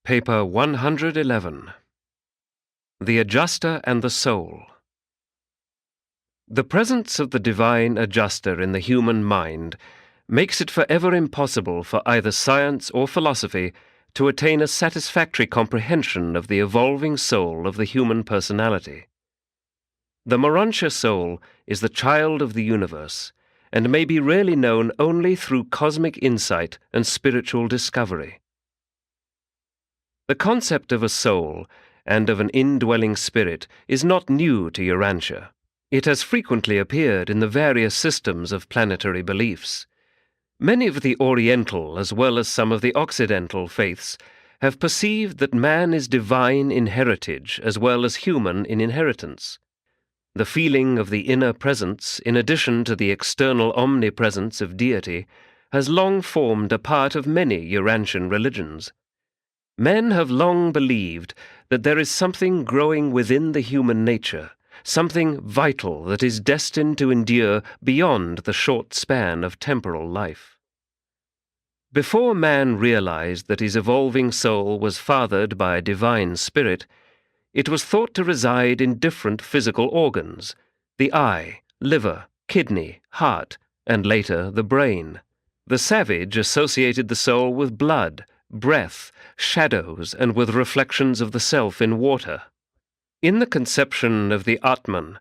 Paper 111. The Adjuster and the Soul. The presence of the divine adjuster in the human mind makes it forever impossible for either science or philosophy to attain a satisfactory comprehension of the evolving soul of the human personality. The Urantia soul is the child of the universe and may be really known only through cosmic insight and spiritual discovery. The concept of a soul and of an indwelling spirit is not new to Urantia. It has frequently appeared in the various systems of planetary beliefs. Many of the Oriental as well as some of the Occidental faiths have perceived that man is divine in heritage as well as human in inheritance. The feeling of the inner presence, in addition to the external omnipresence of deity, has long formed a part of many Urantian religions. Men have long believed that there is something growing within the human nature, something vital that is destined to endure beyond the short span of temporal life. Before man realized that his evolving soul was fathered by a divine spirit, it was thought to reside in different physical organs: the eye, liver, kidney, heart, and later the brain. The savage associated the soul with blood, breath, shadows, and with reflections of the self in water. In the conception of the Atman,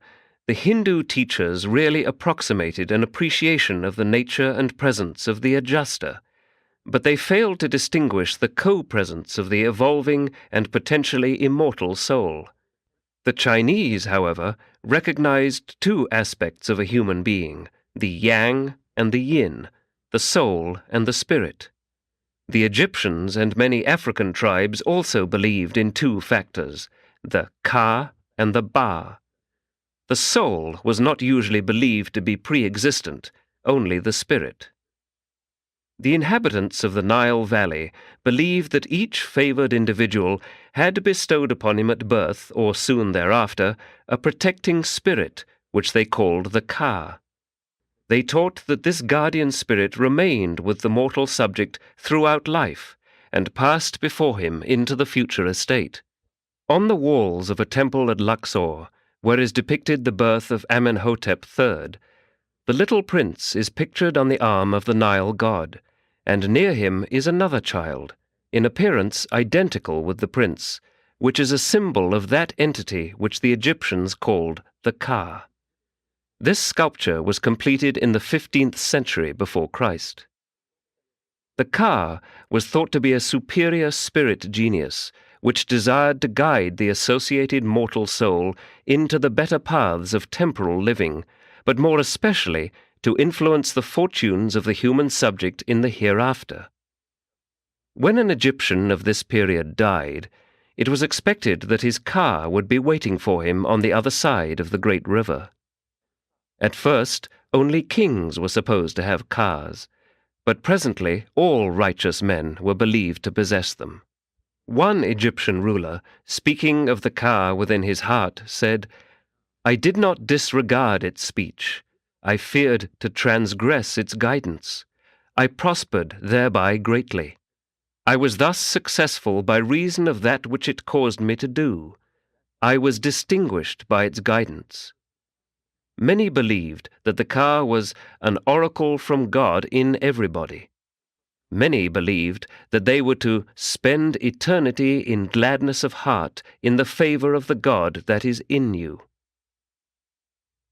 the Hindu teachers really approximated an appreciation of the nature and presence of the adjuster, but they failed to distinguish the co-presence of the evolving and potentially immortal soul. The Chinese, however, recognized two aspects of a human being: the yang and the yin, the soul and the spirit. The Egyptians and many African tribes also believed in two factors: the ka and the ba. The soul was not usually believed to be pre-existent, only the spirit. The inhabitants of the Nile Valley believed that each favored individual had bestowed upon him at birth, or soon thereafter, a protecting spirit, which they called the ka. They taught that this guardian spirit remained with the mortal subject throughout life and passed before him into the future estate. On the walls of a temple at Luxor, where is depicted the birth of Amenhotep III, the little prince is pictured on the arm of the Nile god, and near him is another child, in appearance identical with the prince, which is a symbol of that entity which the Egyptians called the Ka. This sculpture was completed in the 15th century before Christ. The Ka was thought to be a superior spirit genius, which desired to guide the associated mortal soul into the better paths of temporal living, but more especially to influence the fortunes of the human subject in the hereafter. When an Egyptian of this period died, it was expected that his Ka would be waiting for him on the other side of the great river. At first, only kings were supposed to have Kas, but presently all righteous men were believed to possess them. One Egyptian ruler, speaking of the Ka within his heart, said, "I did not disregard its speech. I feared to transgress its guidance. I prospered thereby greatly. I was thus successful by reason of that which it caused me to do. I was distinguished by its guidance." Many believed that the Ka was an oracle from God in everybody. Many believed that they were to spend eternity in gladness of heart in the favor of the God that is in you.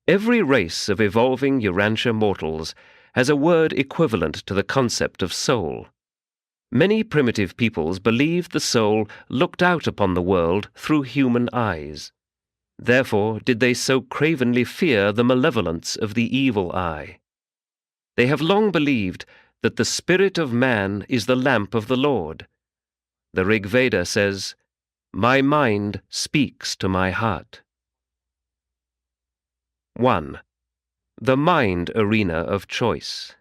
Every race of evolving Urantia mortals has a word equivalent to the concept of soul. Many primitive peoples believed the soul looked out upon the world through human eyes. Therefore did they so cravenly fear the malevolence of the evil eye. They have long believed that the spirit of man is the lamp of the Lord. The Rig Veda says, "My mind speaks to my heart." 1. The mind arena of choice.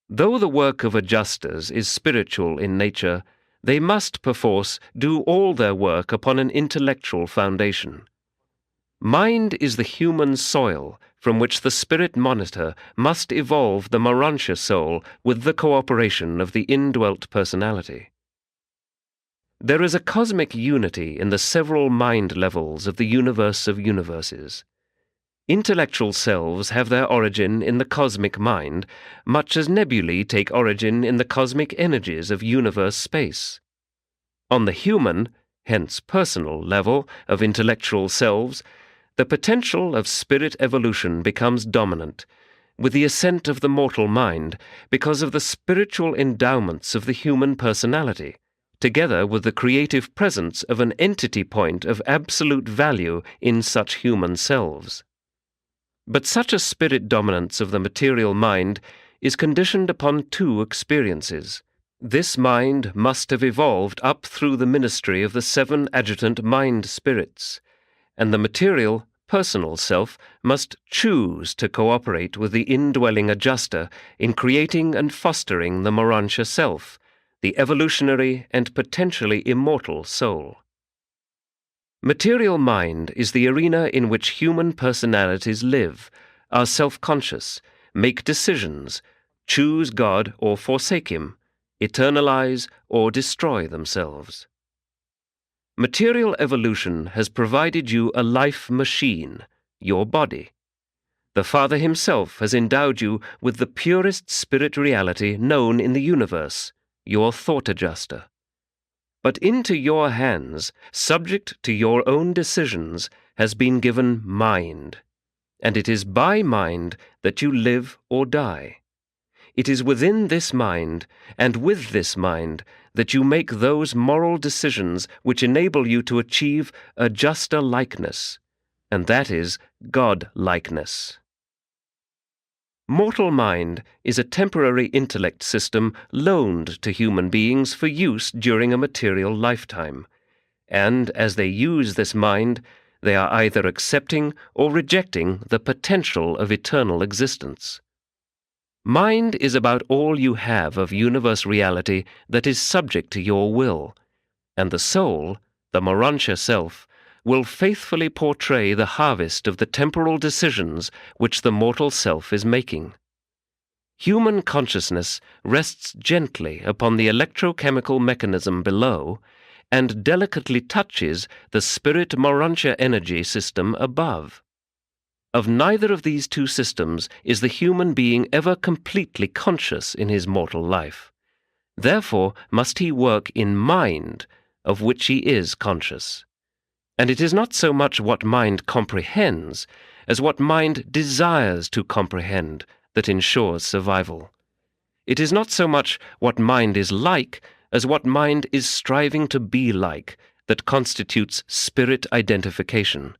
Though the work of adjusters is spiritual in nature, they must perforce do all their work upon an intellectual foundation. Mind is the human soil from which the spirit monitor must evolve the Urantia soul with the cooperation of the indwelt personality. There is a cosmic unity in the several mind levels of the universe of universes. Intellectual selves have their origin in the cosmic mind, much as nebulae take origin in the cosmic energies of universe space. On the human, hence personal, level of intellectual selves, the potential of spirit evolution becomes dominant, with the ascent of the mortal mind, because of the spiritual endowments of the human personality, together with the creative presence of an entity point of absolute value in such human selves. But such a spirit dominance of the material mind is conditioned upon two experiences. This mind must have evolved up through the ministry of the 7 adjutant mind spirits, and the material, personal self must choose to cooperate with the indwelling adjuster in creating and fostering the Urantia self, the evolutionary and potentially immortal soul. Material mind is the arena in which human personalities live, are self-conscious, make decisions, choose God or forsake Him, eternalize or destroy themselves. Material evolution has provided you a life machine, your body. The Father Himself has endowed you with the purest spirit reality known in the universe, your thought adjuster. But into your hands, subject to your own decisions, has been given mind, and it is by mind that you live or die. It is within this mind, and with this mind, that you make those moral decisions which enable you to achieve adjuster-likeness, and that is God-likeness. Mortal mind is a temporary intellect system loaned to human beings for use during a material lifetime, and as they use this mind, they are either accepting or rejecting the potential of eternal existence. Mind is about all you have of universe reality that is subject to your will, and the soul, the Urantia self, will faithfully portray the harvest of the temporal decisions which the mortal self is making. Human consciousness rests gently upon the electrochemical mechanism below and delicately touches the spirit Urantia energy system above. Of neither of these two systems is the human being ever completely conscious in his mortal life. Therefore must he work in mind, of which he is conscious. And it is not so much what mind comprehends as what mind desires to comprehend that ensures survival. It is not so much what mind is like as what mind is striving to be like that constitutes spirit identification.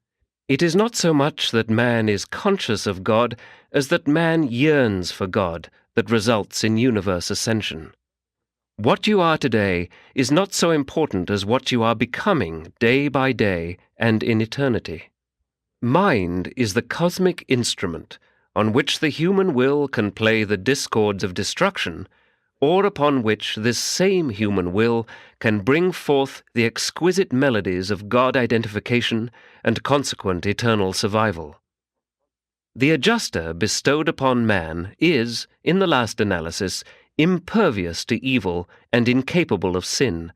It is not so much that man is conscious of God as that man yearns for God that results in universe ascension. What you are today is not so important as what you are becoming day by day and in eternity. Mind is the cosmic instrument on which the human will can play the discords of destruction, or upon which this same human will can bring forth the exquisite melodies of God identification and consequent eternal survival. The adjuster bestowed upon man is, in the last analysis, impervious to evil and incapable of sin,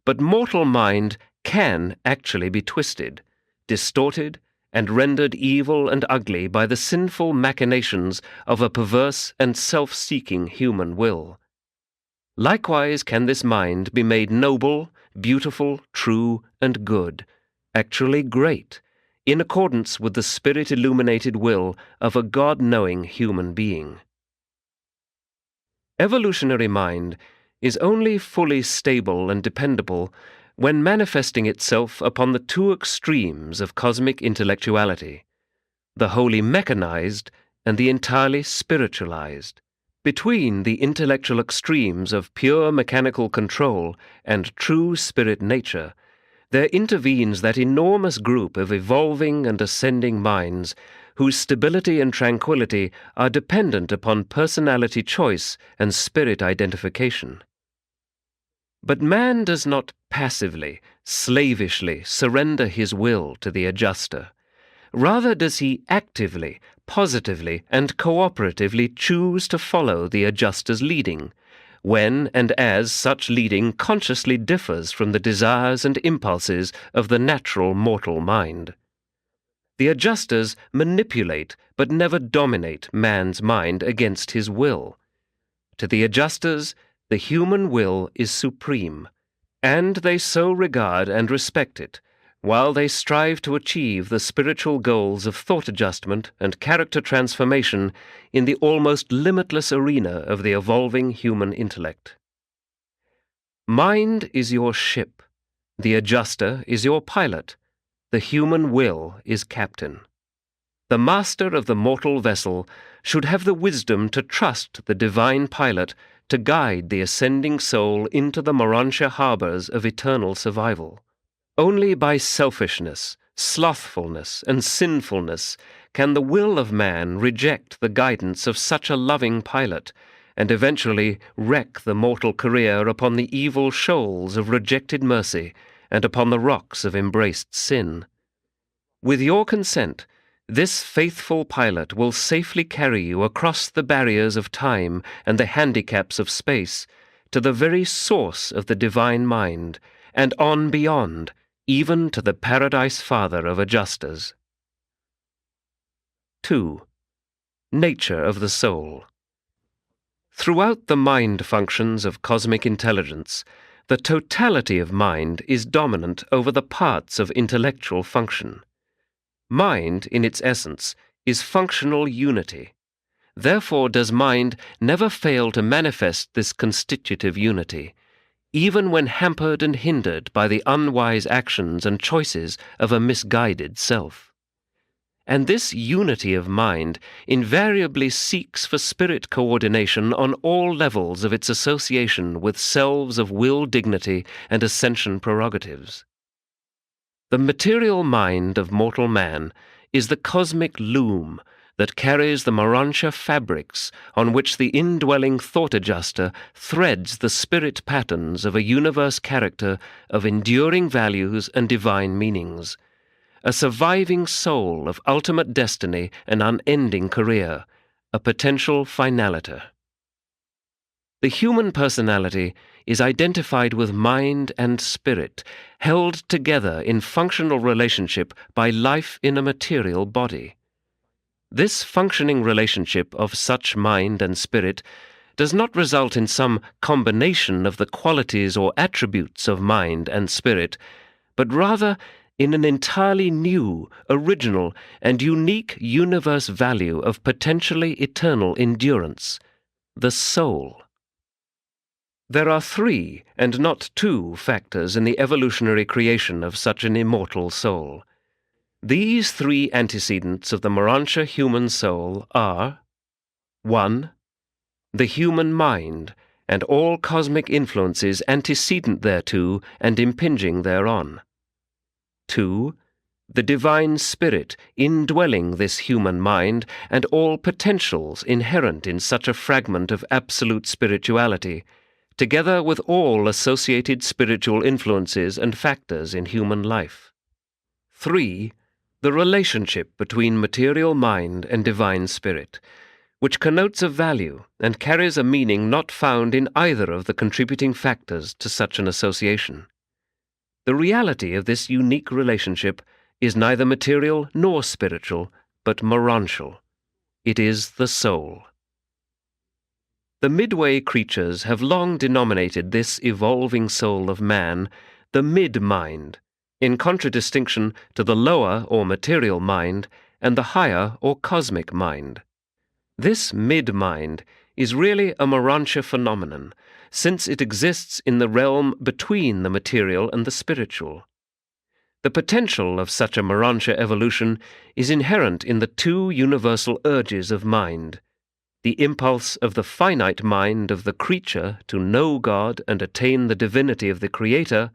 but mortal mind can actually be twisted, distorted, and rendered evil and ugly by the sinful machinations of a perverse and self-seeking human will. Likewise can this mind be made noble, beautiful, true, and good, actually great, in accordance with the spirit-illuminated will of a God-knowing human being. Evolutionary mind is only fully stable and dependable when manifesting itself upon the two extremes of cosmic intellectuality, the wholly mechanized and the entirely spiritualized. Between the intellectual extremes of pure mechanical control and true spirit nature, there intervenes that enormous group of evolving and ascending minds whose stability and tranquility are dependent upon personality choice and spirit identification. But man does not passively, slavishly surrender his will to the adjuster. Rather does he actively, positively, and cooperatively choose to follow the adjuster's leading, when and as such leading consciously differs from the desires and impulses of the natural mortal mind. The adjusters manipulate but never dominate man's mind against his will. To the adjusters, the human will is supreme, and they so regard and respect it, while they strive to achieve the spiritual goals of thought adjustment and character transformation in the almost limitless arena of the evolving human intellect. Mind is your ship, the adjuster is your pilot, the human will is captain. The master of the mortal vessel should have the wisdom to trust the divine pilot to guide the ascending soul into the Urantia harbors of eternal survival. Only by selfishness, slothfulness, and sinfulness can the will of man reject the guidance of such a loving pilot, and eventually wreck the mortal career upon the evil shoals of rejected mercy and upon the rocks of embraced sin. With your consent, this faithful pilot will safely carry you across the barriers of time and the handicaps of space to the very source of the divine mind, and on beyond, even to the Paradise Father of adjusters. 2. Nature of the soul. Throughout the mind functions of cosmic intelligence, the totality of mind is dominant over the parts of intellectual function. Mind, in its essence, is functional unity. Therefore does mind never fail to manifest this constitutive unity, even when hampered and hindered by the unwise actions and choices of a misguided self. And this unity of mind invariably seeks for spirit coordination on all levels of its association with selves of will dignity and ascension prerogatives. The material mind of mortal man is the cosmic loom that carries the Urantia fabrics on which the indwelling thought adjuster threads the spirit patterns of a universe character of enduring values and divine meanings, a surviving soul of ultimate destiny and unending career, a potential finaliter. The human personality is identified with mind and spirit, held together in functional relationship by life in a material body. This functioning relationship of such mind and spirit does not result in some combination of the qualities or attributes of mind and spirit, but rather in an entirely new, original, and unique universe value of potentially eternal endurance, the soul. There are 3 and not 2 factors in the evolutionary creation of such an immortal soul. These 3 antecedents of the Urantia human soul are: 1. The human mind, and all cosmic influences antecedent thereto and impinging thereon. 2. The divine spirit indwelling this human mind and all potentials inherent in such a fragment of absolute spirituality, together with all associated spiritual influences and factors in human life. 3. The relationship between material mind and divine spirit, which connotes a value and carries a meaning not found in either of the contributing factors to such an association. The reality of this unique relationship is neither material nor spiritual, but Urantial. It is the soul. The midway creatures have long denominated this evolving soul of man the mid-mind, in contradistinction to the lower or material mind and the higher or cosmic mind. This mid-mind is really a Urantia phenomenon, since it exists in the realm between the material and the spiritual. The potential of such a Urantia evolution is inherent in the 2 universal urges of mind: the impulse of the finite mind of the creature to know God and attain the divinity of the Creator,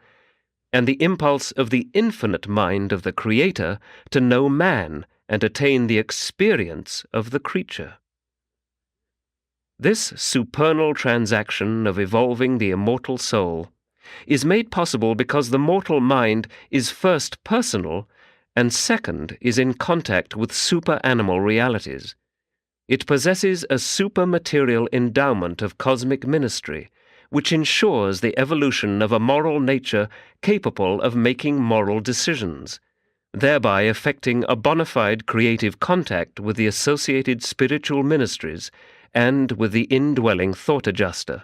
and the impulse of the infinite mind of the Creator to know man and attain the experience of the creature. This supernal transaction of evolving the immortal soul is made possible because the mortal mind is first personal and second is in contact with super-animal realities. It possesses a supermaterial endowment of cosmic ministry, which ensures the evolution of a moral nature capable of making moral decisions, thereby effecting a bona fide creative contact with the associated spiritual ministries and with the indwelling thought adjuster.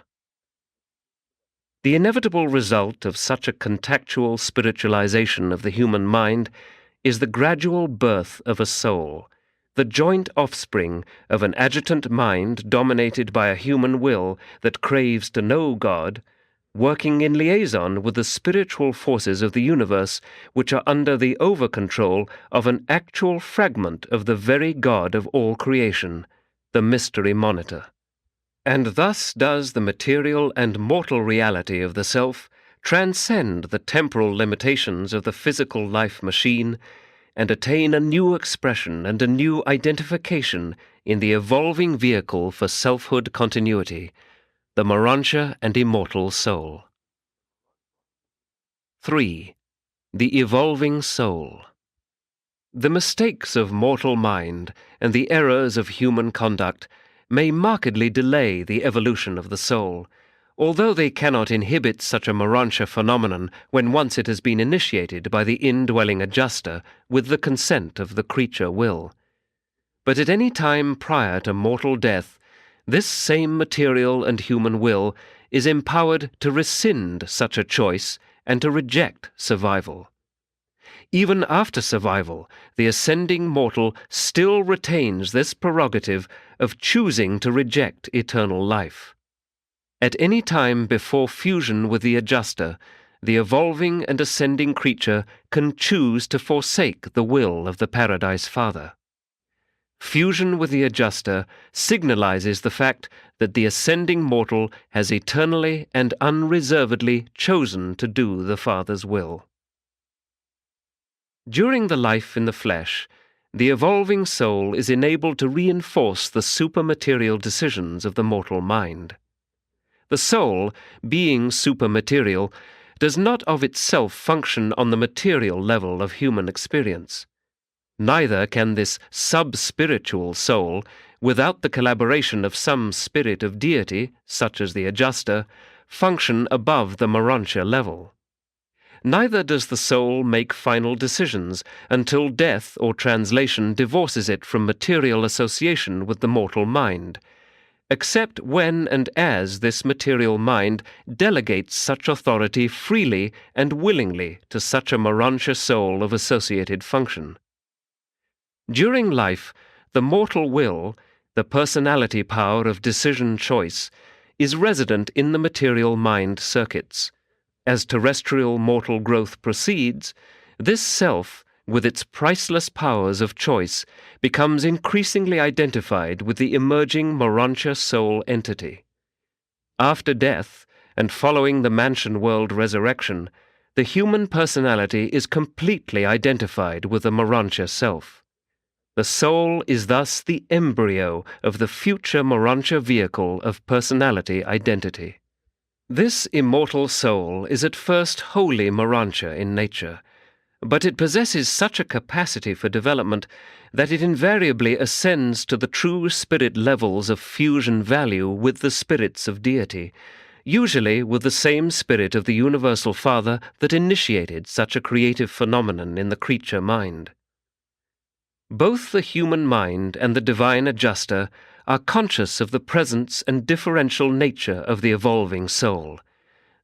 The inevitable result of such a contactual spiritualization of the human mind is the gradual birth of a soul, the joint offspring of an adjutant mind dominated by a human will that craves to know God, working in liaison with the spiritual forces of the universe which are under the over-control of an actual fragment of the very God of all creation, the mystery monitor. And thus does the material and mortal reality of the self transcend the temporal limitations of the physical life machine and attain a new expression and a new identification in the evolving vehicle for selfhood continuity, the Urantia and immortal soul. 3. The evolving soul. The mistakes of mortal mind and the errors of human conduct may markedly delay the evolution of the soul, although they cannot inhibit such a Urantia phenomenon when once it has been initiated by the indwelling adjuster with the consent of the creature will. But at any time prior to mortal death, this same material and human will is empowered to rescind such a choice and to reject survival. Even after survival, the ascending mortal still retains this prerogative of choosing to reject eternal life. At any time before fusion with the adjuster, the evolving and ascending creature can choose to forsake the will of the Paradise Father. Fusion with the adjuster signalizes the fact that the ascending mortal has eternally and unreservedly chosen to do the Father's will. During the life in the flesh, the evolving soul is enabled to reinforce the supermaterial decisions of the mortal mind. The soul, being supermaterial, does not of itself function on the material level of human experience. Neither can this sub-spiritual soul, without the collaboration of some spirit of deity, such as the adjuster, function above the Urantia level. Neither does the soul make final decisions until death or translation divorces it from material association with the mortal mind, except when and as this material mind delegates such authority freely and willingly to such a Urantia soul of associated function. During life, the mortal will, the personality power of decision choice, is resident in the material mind circuits. As terrestrial mortal growth proceeds, this self, with its priceless powers of choice, becomes increasingly identified with the emerging Urantia soul entity. After death, and following the mansion world resurrection, the human personality is completely identified with the Urantia self. The soul is thus the embryo of the future Urantia vehicle of personality identity. This immortal soul is at first wholly Urantia in nature, but it possesses such a capacity for development that it invariably ascends to the true spirit levels of fusion value with the spirits of deity, usually with the same spirit of the Universal Father that initiated such a creative phenomenon in the creature mind. Both the human mind and the divine adjuster are conscious of the presence and differential nature of the evolving soul,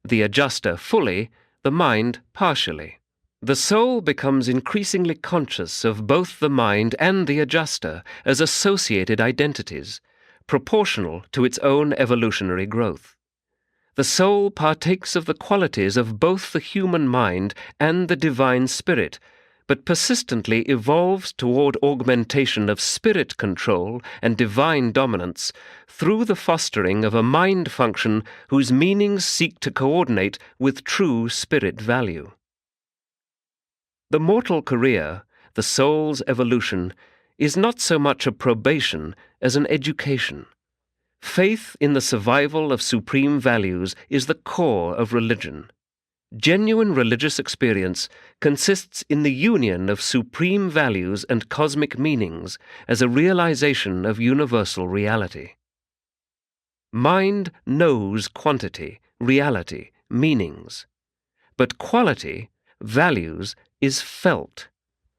the adjuster fully, the mind partially. The soul becomes increasingly conscious of both the mind and the adjuster as associated identities, proportional to its own evolutionary growth. The soul partakes of the qualities of both the human mind and the divine spirit, but persistently evolves toward augmentation of spirit control and divine dominance through the fostering of a mind function whose meanings seek to coordinate with true spirit value. The mortal career, the soul's evolution, is not so much a probation as an education. Faith in the survival of supreme values is the core of religion. Genuine religious experience consists in the union of supreme values and cosmic meanings as a realization of universal reality. Mind knows quantity, reality, meanings. But quality, values, is felt.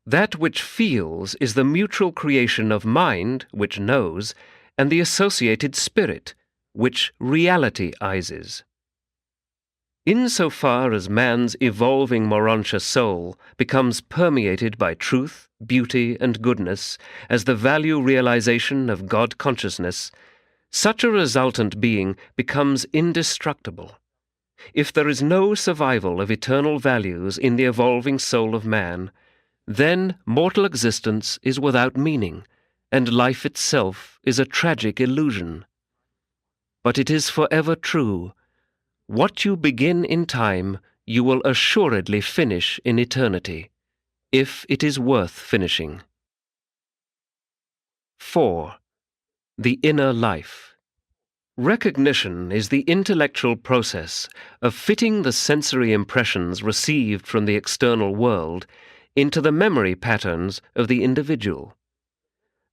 That which feels is the mutual creation of mind, which knows, and the associated spirit, which realityizes. Insofar as man's evolving Urantia soul becomes permeated by truth, beauty, and goodness as the value realization of God consciousness, such a resultant being becomes indestructible. If there is no survival of eternal values in the evolving soul of man, then mortal existence is without meaning, and life itself is a tragic illusion. But it is forever true. What you begin in time, you will assuredly finish in eternity, if it is worth finishing. 4. The inner life. Recognition is the intellectual process of fitting the sensory impressions received from the external world into the memory patterns of the individual.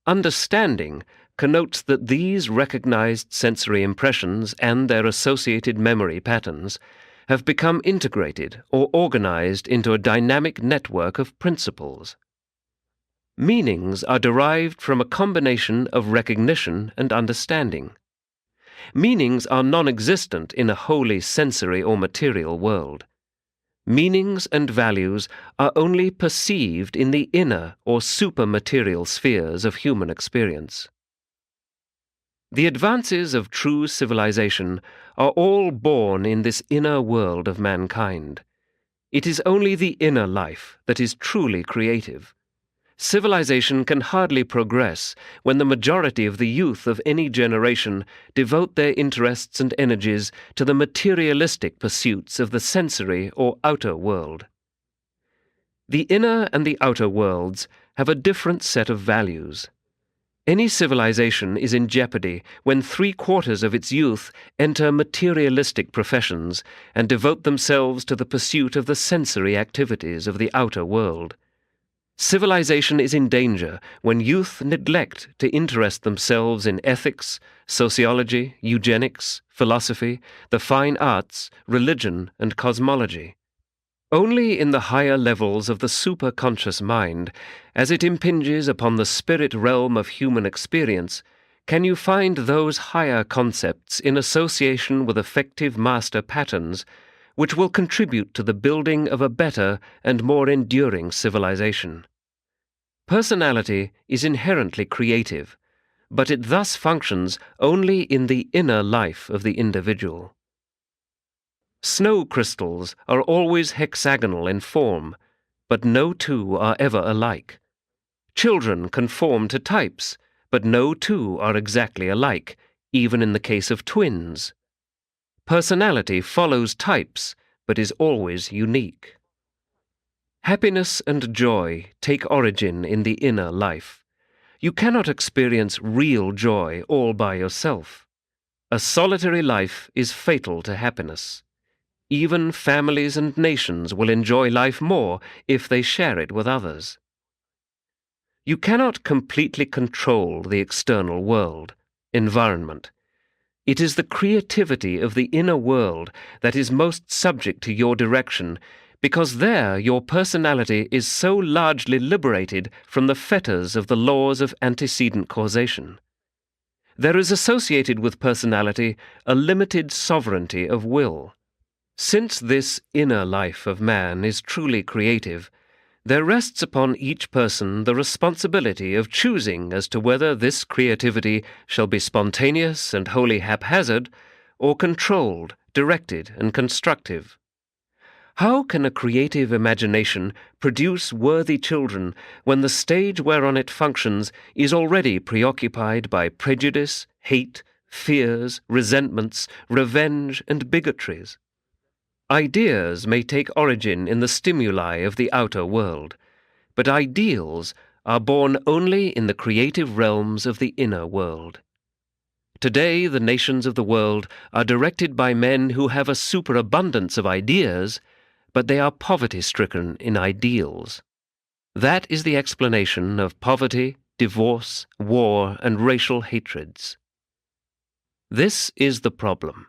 Understanding connotes that these recognized sensory impressions and their associated memory patterns have become integrated or organized into a dynamic network of principles. Meanings are derived from a combination of recognition and understanding. Meanings are non-existent in a wholly sensory or material world. Meanings and values are only perceived in the inner or supermaterial spheres of human experience. The advances of true civilization are all born in this inner world of mankind. It is only the inner life that is truly creative. Civilization can hardly progress when the majority of the youth of any generation devote their interests and energies to the materialistic pursuits of the sensory or outer world. The inner and the outer worlds have a different set of values. Any civilization is in jeopardy when 3/4 of its youth enter materialistic professions and devote themselves to the pursuit of the sensory activities of the outer world. Civilization is in danger when youth neglect to interest themselves in ethics, sociology, eugenics, philosophy, the fine arts, religion, and cosmology. Only in the higher levels of the superconscious mind, as it impinges upon the spirit realm of human experience, can you find those higher concepts in association with effective master patterns which will contribute to the building of a better and more enduring civilization. Personality is inherently creative, but it thus functions only in the inner life of the individual. Snow crystals are always hexagonal in form, but no two are ever alike. Children conform to types, but no two are exactly alike, even in the case of twins. Personality follows types, but is always unique. Happiness and joy take origin in the inner life. You cannot experience real joy all by yourself. A solitary life is fatal to happiness. Even families and nations will enjoy life more if they share it with others. You cannot completely control the external world, environment. It is the creativity of the inner world that is most subject to your direction, because there your personality is so largely liberated from the fetters of the laws of antecedent causation. There is associated with personality a limited sovereignty of will. Since this inner life of man is truly creative, there rests upon each person the responsibility of choosing as to whether this creativity shall be spontaneous and wholly haphazard, or controlled, directed, and constructive. How can a creative imagination produce worthy children when the stage whereon it functions is already preoccupied by prejudice, hate, fears, resentments, revenge, and bigotries? Ideas may take origin in the stimuli of the outer world, but ideals are born only in the creative realms of the inner world. Today, the nations of the world are directed by men who have a superabundance of ideas, but they are poverty-stricken in ideals. That is the explanation of poverty, divorce, war, and racial hatreds. This is the problem.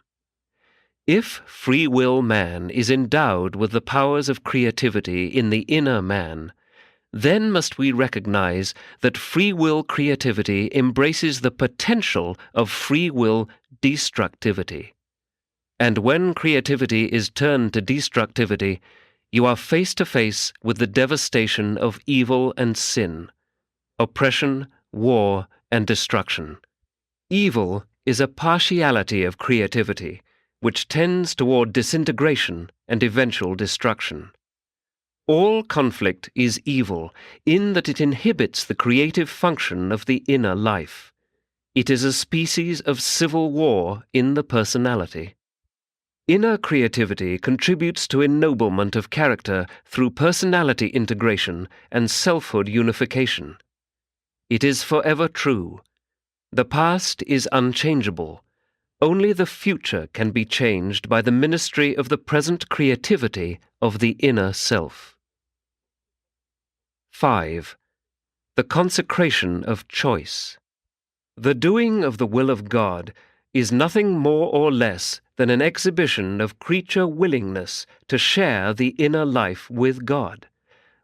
If free will man is endowed with the powers of creativity in the inner man, then must we recognize that free will creativity embraces the potential of free will destructivity. And when creativity is turned to destructivity, you are face to face with the devastation of evil and sin, oppression, war, and destruction. Evil is a partiality of creativity, which tends toward disintegration and eventual destruction. All conflict is evil in that it inhibits the creative function of the inner life. It is a species of civil war in the personality. Inner creativity contributes to ennoblement of character through personality integration and selfhood unification. It is forever true. The past is unchangeable. Only the future can be changed by the ministry of the present creativity of the inner self. 5. The consecration of choice. The doing of the will of God is nothing more or less than an exhibition of creature willingness to share the inner life with God,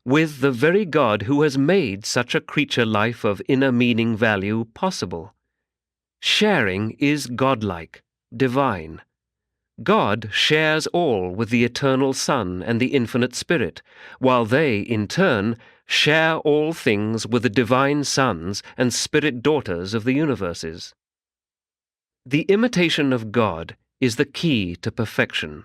with the very God who has made such a creature life of inner meaning value possible. Sharing is godlike, divine. God shares all with the eternal Son and the infinite Spirit, while they, in turn, share all things with the divine sons and spirit daughters of the universes. The imitation of God is the key to perfection.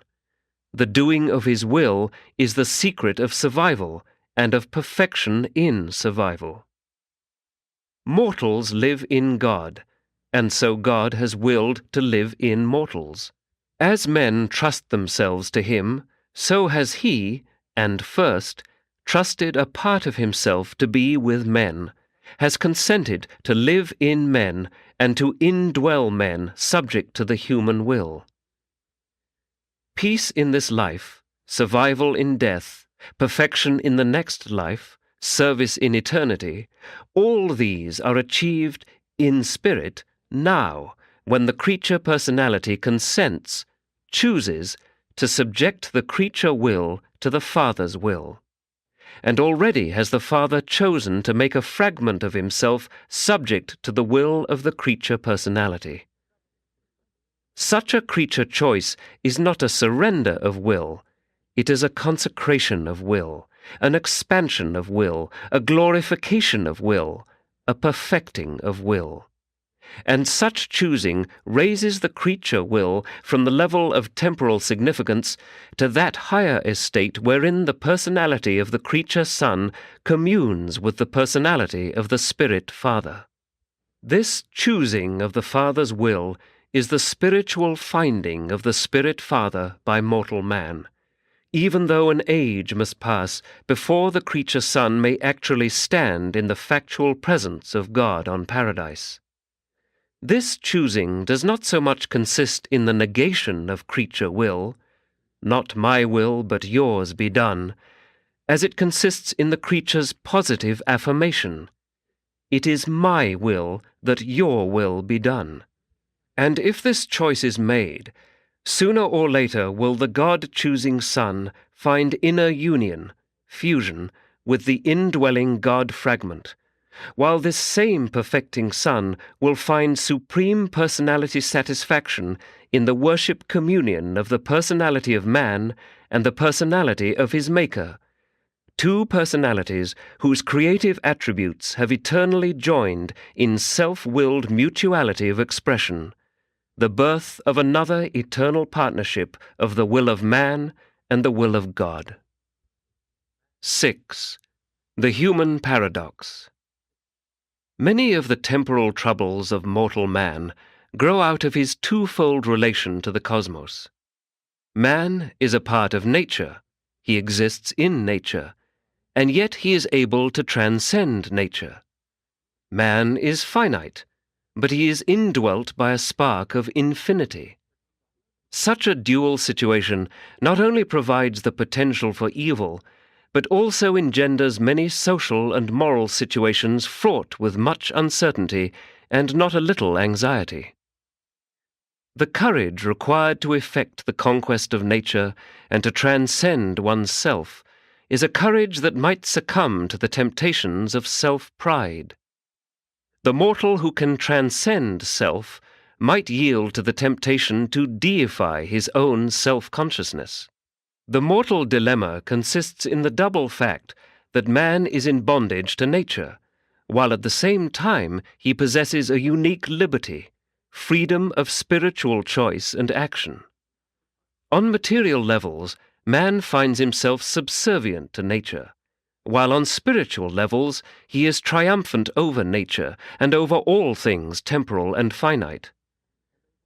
The doing of His will is the secret of survival and of perfection in survival. Mortals live in God, and so God has willed to live in mortals. As men trust themselves to Him, so has He, and first, trusted a part of Himself to be with men, has consented to live in men and to indwell men subject to the human will. Peace in this life, survival in death, perfection in the next life, service in eternity, all these are achieved in spirit now, when the creature personality consents, chooses, to subject the creature will to the Father's will. And already has the Father chosen to make a fragment of Himself subject to the will of the creature personality. Such a creature choice is not a surrender of will, it is a consecration of will, an expansion of will, a glorification of will, a perfecting of will. And such choosing raises the creature will from the level of temporal significance to that higher estate wherein the personality of the creature Son communes with the personality of the Spirit Father. This choosing of the Father's will is the spiritual finding of the Spirit Father by mortal man, even though an age must pass before the creature Son may actually stand in the factual presence of God on paradise. This choosing does not so much consist in the negation of creature will, not my will but yours be done, as it consists in the creature's positive affirmation. It is my will that your will be done. And if this choice is made, sooner or later will the God-choosing Son find inner union, fusion, with the indwelling God fragment, while this same perfecting Son will find supreme personality satisfaction in the worship communion of the personality of man and the personality of his Maker, two personalities whose creative attributes have eternally joined in self-willed mutuality of expression, the birth of another eternal partnership of the will of man and the will of God. 6. The human paradox. Many of the temporal troubles of mortal man grow out of his twofold relation to the cosmos. Man is a part of nature, he exists in nature, and yet he is able to transcend nature. Man is finite, but he is indwelt by a spark of infinity. Such a dual situation not only provides the potential for evil, but also engenders many social and moral situations fraught with much uncertainty and not a little anxiety. The courage required to effect the conquest of nature and to transcend one's self is a courage that might succumb to the temptations of self-pride. The mortal who can transcend self might yield to the temptation to deify his own self-consciousness. The mortal dilemma consists in the double fact that man is in bondage to nature, while at the same time he possesses a unique liberty, freedom of spiritual choice and action. On material levels, man finds himself subservient to nature, while on spiritual levels he is triumphant over nature and over all things temporal and finite.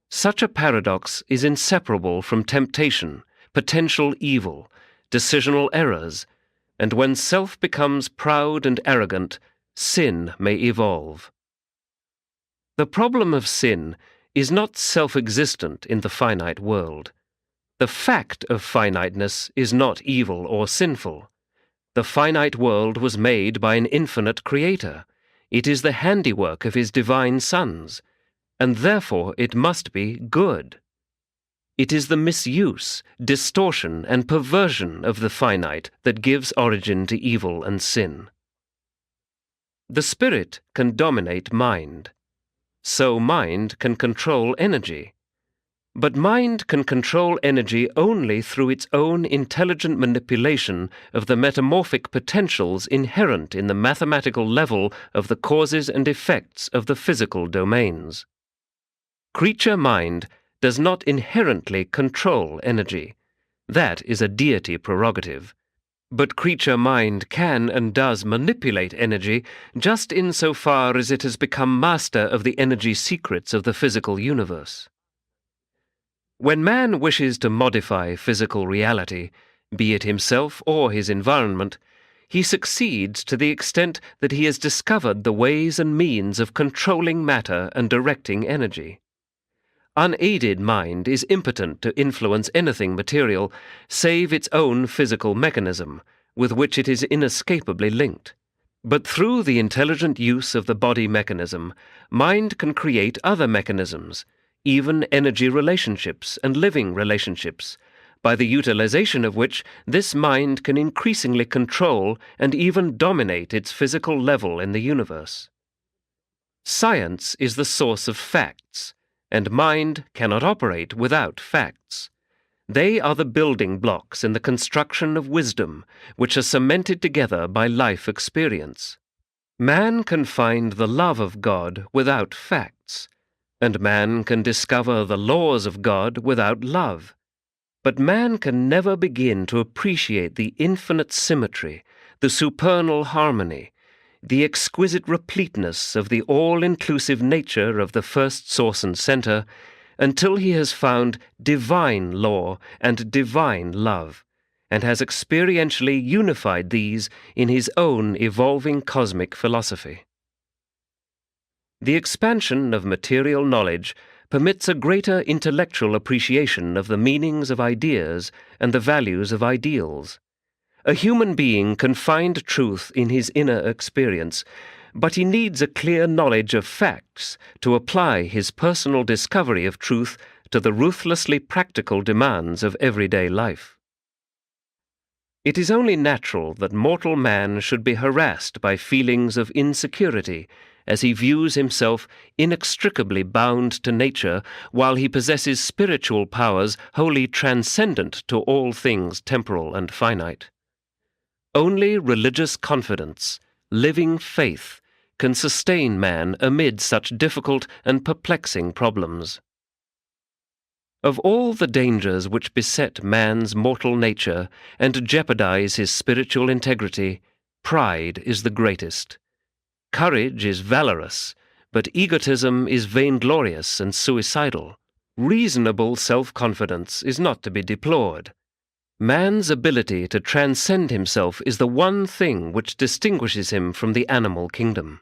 Such a paradox is inseparable from temptation, potential evil, decisional errors, and when self becomes proud and arrogant, sin may evolve. The problem of sin is not self-existent in the finite world. The fact of finiteness is not evil or sinful. The finite world was made by an infinite creator. It is the handiwork of his divine sons, and therefore it must be good. It is the misuse, distortion, and perversion of the finite that gives origin to evil and sin. The spirit can dominate mind. So mind can control energy. But mind can control energy only through its own intelligent manipulation of the metamorphic potentials inherent in the mathematical level of the causes and effects of the physical domains. Creature mind does not inherently control energy. That is a deity prerogative. But creature mind can and does manipulate energy just insofar as it has become master of the energy secrets of the physical universe. When man wishes to modify physical reality, be it himself or his environment, he succeeds to the extent that he has discovered the ways and means of controlling matter and directing energy. Unaided mind is impotent to influence anything material save its own physical mechanism, with which it is inescapably linked. But through the intelligent use of the body mechanism, mind can create other mechanisms, even energy relationships and living relationships, by the utilization of which this mind can increasingly control and even dominate its physical level in the universe. Science is the source of facts, and mind cannot operate without facts. They are the building blocks in the construction of wisdom, which are cemented together by life experience. Man can find the love of God without facts, and man can discover the laws of God without love. But man can never begin to appreciate the infinite symmetry, the supernal harmony, the exquisite repleteness of the all-inclusive nature of the first source and center, until he has found divine law and divine love, and has experientially unified these in his own evolving cosmic philosophy. The expansion of material knowledge permits a greater intellectual appreciation of the meanings of ideas and the values of ideals. A human being can find truth in his inner experience, but he needs a clear knowledge of facts to apply his personal discovery of truth to the ruthlessly practical demands of everyday life. It is only natural that mortal man should be harassed by feelings of insecurity as he views himself inextricably bound to nature while he possesses spiritual powers wholly transcendent to all things temporal and finite. Only religious confidence, living faith, can sustain man amid such difficult and perplexing problems. Of all the dangers which beset man's mortal nature and jeopardize his spiritual integrity, pride is the greatest. Courage is valorous, but egotism is vainglorious and suicidal. Reasonable self-confidence is not to be deplored. Man's ability to transcend himself is the one thing which distinguishes him from the animal kingdom.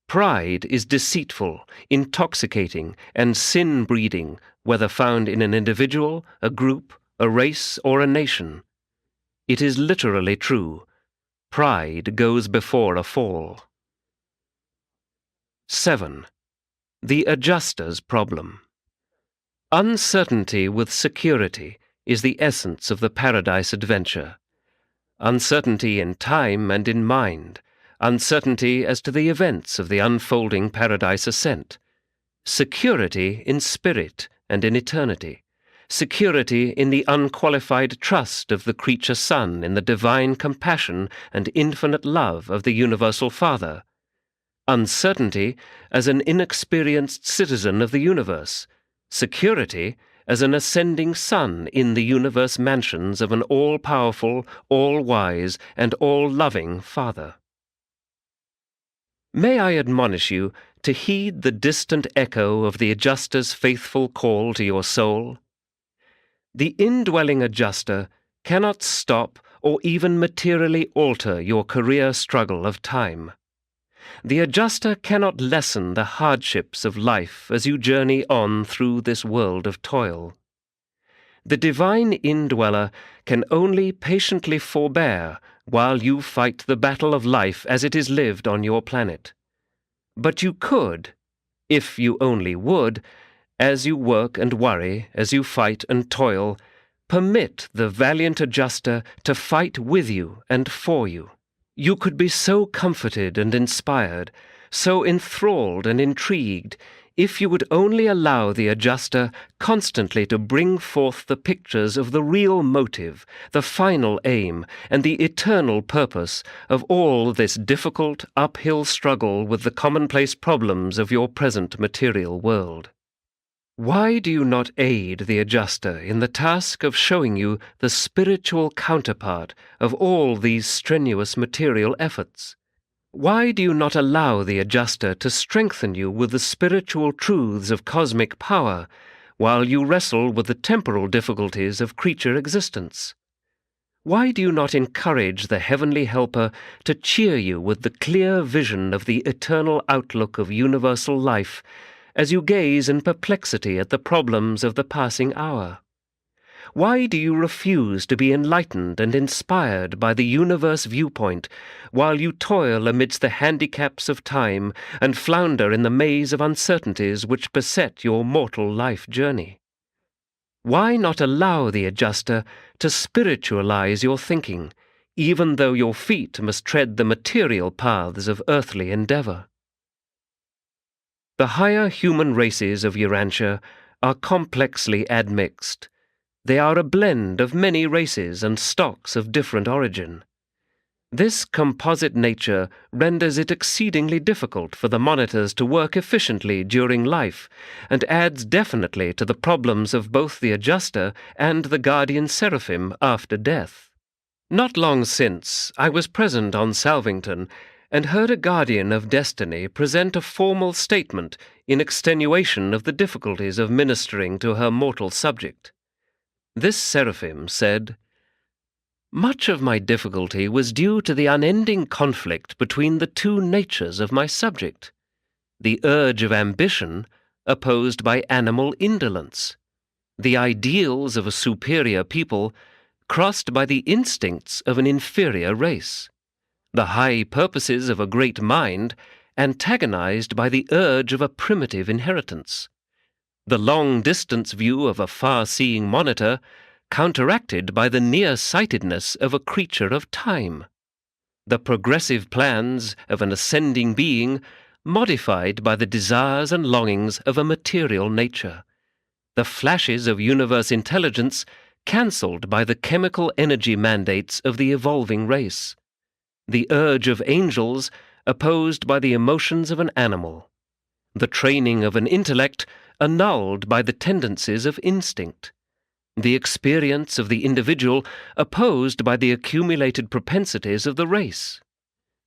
Pride is deceitful, intoxicating, and sin-breeding, whether found in an individual, a group, a race, or a nation. It is literally true. Pride goes before a fall. 7. The Adjuster's Problem. Uncertainty with security is the essence of the paradise adventure. Uncertainty in time and in mind, uncertainty as to the events of the unfolding paradise ascent, security in spirit and in eternity, security in the unqualified trust of the creature Son in the divine compassion and infinite love of the Universal Father, uncertainty as an inexperienced citizen of the universe, security as an ascending sun in the universe mansions of an all-powerful, all-wise, and all-loving Father. May I admonish you to heed the distant echo of the Adjuster's faithful call to your soul? The indwelling Adjuster cannot stop or even materially alter your career struggle of time. The Adjuster cannot lessen the hardships of life as you journey on through this world of toil. The divine indweller can only patiently forbear while you fight the battle of life as it is lived on your planet. But you could, if you only would, as you work and worry, as you fight and toil, permit the valiant Adjuster to fight with you and for you. You could be so comforted and inspired, so enthralled and intrigued, if you would only allow the Adjuster constantly to bring forth the pictures of the real motive, the final aim, and the eternal purpose of all this difficult uphill struggle with the commonplace problems of your present material world. Why do you not aid the Adjuster in the task of showing you the spiritual counterpart of all these strenuous material efforts? Why do you not allow the Adjuster to strengthen you with the spiritual truths of cosmic power, while you wrestle with the temporal difficulties of creature existence? Why do you not encourage the Heavenly Helper to cheer you with the clear vision of the eternal outlook of universal life, as you gaze in perplexity at the problems of the passing hour? Why do you refuse to be enlightened and inspired by the universe viewpoint, while you toil amidst the handicaps of time and flounder in the maze of uncertainties which beset your mortal life journey? Why not allow the Adjuster to spiritualize your thinking, even though your feet must tread the material paths of earthly endeavor? The higher human races of Urantia are complexly admixed. They are a blend of many races and stocks of different origin. This composite nature renders it exceedingly difficult for the monitors to work efficiently during life, and adds definitely to the problems of both the Adjuster and the Guardian Seraphim after death. Not long since, I was present on Salvington, and heard a Guardian of Destiny present a formal statement in extenuation of the difficulties of ministering to her mortal subject. This Seraphim said, "Much of my difficulty was due to the unending conflict between the two natures of my subject, the urge of ambition opposed by animal indolence, the ideals of a superior people crossed by the instincts of an inferior race, the high purposes of a great mind antagonized by the urge of a primitive inheritance, the long-distance view of a far-seeing monitor counteracted by the near-sightedness of a creature of time, the progressive plans of an ascending being modified by the desires and longings of a material nature, the flashes of universe intelligence cancelled by the chemical energy mandates of the evolving race, the urge of angels opposed by the emotions of an animal, the training of an intellect annulled by the tendencies of instinct, the experience of the individual opposed by the accumulated propensities of the race,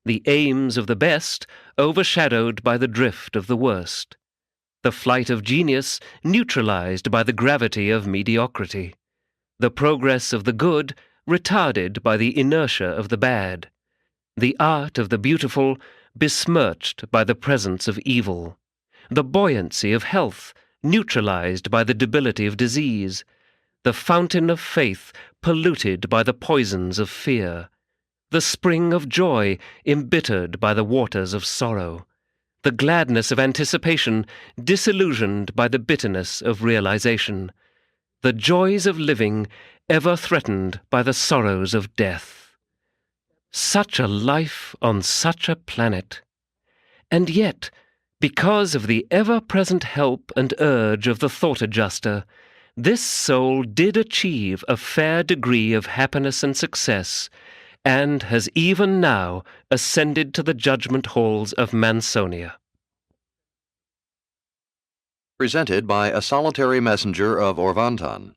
the aims of the best overshadowed by the drift of the worst, the flight of genius neutralized by the gravity of mediocrity, the progress of the good retarded by the inertia of the bad, the art of the beautiful besmirched by the presence of evil, the buoyancy of health neutralized by the debility of disease, the fountain of faith polluted by the poisons of fear, the spring of joy embittered by the waters of sorrow, the gladness of anticipation disillusioned by the bitterness of realization, the joys of living ever threatened by the sorrows of death. Such a life on such a planet. And yet, because of the ever-present help and urge of the thought adjuster, this soul did achieve a fair degree of happiness and success, and has even now ascended to the judgment halls of Mansonia. Presented by a solitary messenger of Orvantan.